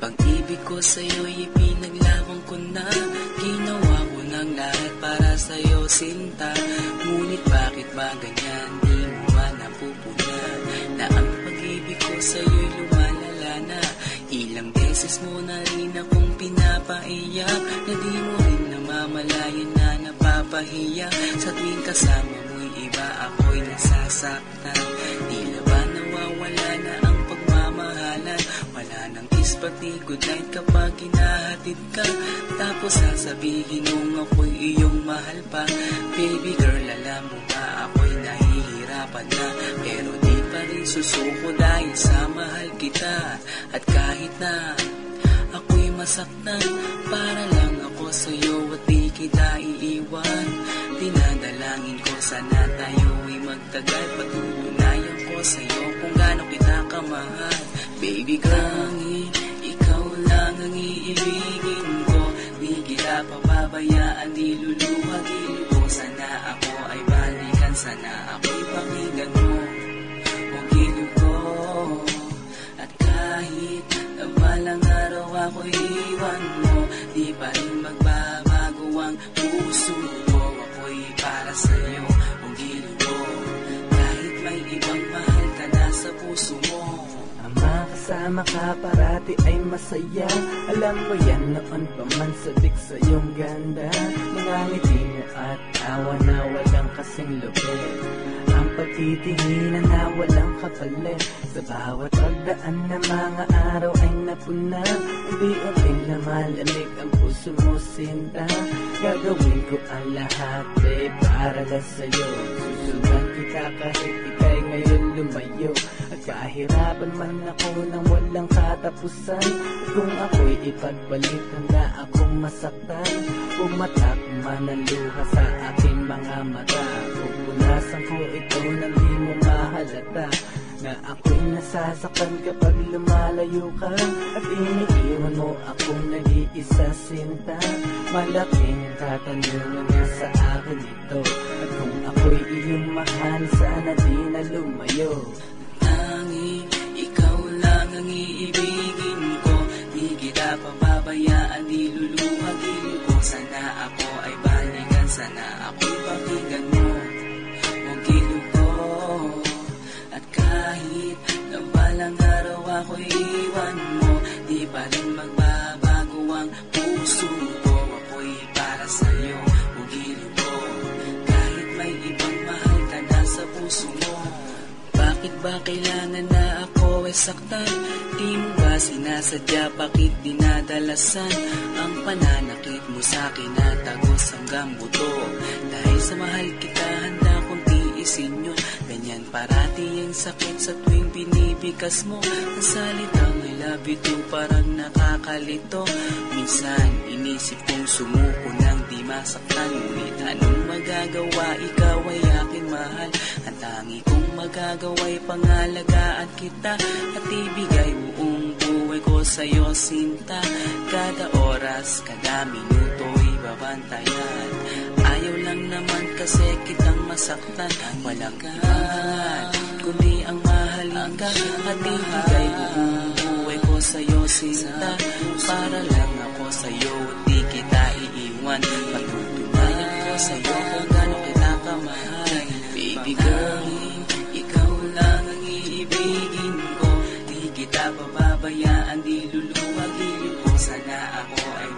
Pag-ibig ko sa'yo'y ipinaglaban ko na. Ginawa ko ng lahat para sa'yo, sinta. Ngunit bakit ba ganyan, di mo man napupunan na ang pag-ibig ko sa'yo'y lumalala na. Ilang beses mo na rin akong pinapaiyak, na di mo rin namamalayan na napapahiya. Sa tuwing kasama mo'y iba, ako'y nasasaktan. Tila ba nawawala na ang pagmamahalan? Wala nang kiss pati good night kapag hinahatid ka. Tapos sasabihin mong ako'y iyong mahal pa. Baby girl, alam mo ba ako'y nahihirapan na, pero di pa rin susuko dahil sa mahal kita. At kahit na ako'y masaktan, para lang ako sa'yo at di kita iiwan. Dinadalangin ko sana tayo'y magtagal, patutunayan ko sa'yo kung gaano kita kamahal. Baby girl, ikaw lang ang iibigin ko, di kita pababayaan, di luluhagin ko. Sana ako ay balikan, sana ako'y pakinggan mo o gilid ko. At kahit na balang araw ako'y iwan mo, di pa rin magbabago ang puso ko. Ako'y para sa'yo o gilid ko, kahit may ibang mahal ka na sa puso mo. Makasama ka parati ay masaya. Alam mo yan, noon pa man sabik sa iyong ganda. Mga ngiti mo at tawa na walang kasing lupit, ang pagtitinginan na walang kapalit. Sa bawat pagdaan na mga araw ay napuna, unti-unting lumalamig ang puso mo, sinta. Gagawin ko ang lahat para lang sa'yo. Susundan kita kahit ika'y ngayon lumayo. At kahirapan man ako nang walang katapusan, kung ako'y ipagbalik, handa akong masaktan. Pumatak man ang luha sa aking mga mata, pupunasan ko ito nang di mo mahalata, na ako'y nasasaktan kapag lumalayo ka. At iniiwan mo akong nag-iisa, sinta. Malaking katanungan nga sa akin ito, at kung ako'y iyong mahal, sana di na lumayo. Ikaw lang ang iibigin ko, di kita pababayaan, di luluhagin ko. Sana ako ay balikan, sana ako'y pakinggan mo o gilid ko. At kahit na balang araw ako'y iwan mo, di pa rin magbabago ang puso ko. Ako'y para sa'yo o gilid ko, kahit may ibang mahal ka na sa puso mo. Bakit ba kailangan na ako ay saktan? Di mo ba sinasadya, bakit dinadalasan ang pananakit mo sa'kin na tagos hanggang buto? Dahil sa mahal kita, handa kong tiisin yun. Ganyan parati ang sakit sa tuwing binibigas mo ang salitang I love you too, parang nakakalito. Minsan inisip kong sumuko nang di masaktan, ngunit anong magagawa, ikaw ay aking mahal. Ang tangi kong magagawa'y pangalagaan kita at ibigay buong buhay ko sa'yo, sinta. Kada oras, kada minuto'y babantayan. Ayaw lang naman kasi kitang masaktan. Walang kahangan, kundi ang mahalin ka at ibigay buong buhay ko sa'yo, sinta. Para lang ako sa'yo, di kita iiwan. Patutunayan ko sa'yo kung gaano kita kamahal. Baby girl, ikaw lang ang iibigin ko, di kita pababayaan, di luluwagin ko. Sana ako ay